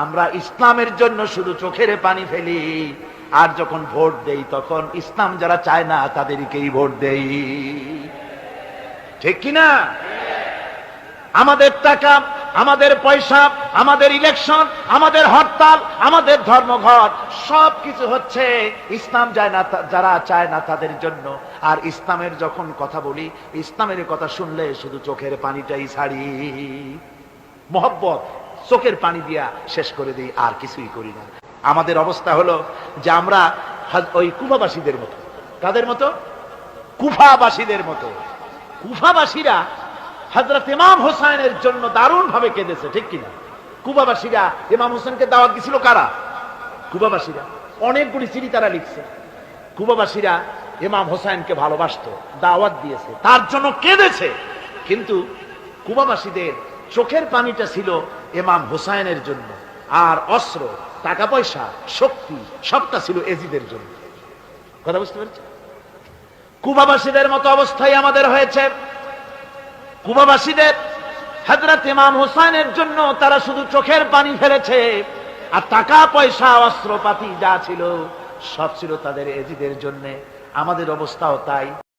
আমরা ইসলামের জন্য শুধু চোখের পানি ফেলি, আর যখন ভোট দেই তখন ইসলাম যারা চায় না তাদেরকেই ভোট দেই। ঠিক কিনা? আমাদের টাকা, আমাদের পয়সা, আমাদের ইলেকশন, আমাদের হরতাল, আমাদের ধর্মঘট সবকিছু হচ্ছে ইসলাম চায় না, যারা চায় না তাদের জন্য। আর ইসলামের যখন কথা বলি, ইসলামের কথা শুনলে শুধু চোখের পানিটাই ছাড়ি, মোহব্বত চোখের পানি দিয়া শেষ করে দিই, আর কিছুই করি না। আমাদের অবস্থা হলো যে আমরা ওই কুফাবাসীদের মতো। কাদের মতো? কুফাবাসীদের মতো। কুফাবাসীরা হযরত ইমাম হোসেনের জন্য দারুণ ভাবে কেঁদেছে, ঠিক কিনা? কুফাবাসীরা ইমাম হোসেনকে দাওয়াত দিছিল কারা? কুফাবাসীরা। অনেকগুলি চিঠি তারা লিখছে। কুফাবাসীরা ইমাম হোসেনকে ভালোবাসতো, দাওয়াত দিয়েছে, তার জন্য কেঁদেছে। কিন্তু কুফাবাসীদের চোখের পানিটা ছিল ইমাম হোসেনের জন্য, আর অস্ত্র, টাকা পয়সা, শক্তি সবটা ছিল এজিদের জন্য। কথা বুঝতে পেরেছেন? কুফাবাসীদের মতো অবস্থাই আমাদের হয়েছে। কুফাবাসীদের হযরত ইমাম হোসেনের জন্য তারা শুধু চোখের পানি ফেলেছে, আর টাকা পয়সা অস্ত্রপাতি যা ছিল সব ছিল তাদের এজিদের জন্য। আমাদের অবস্থাও তাই।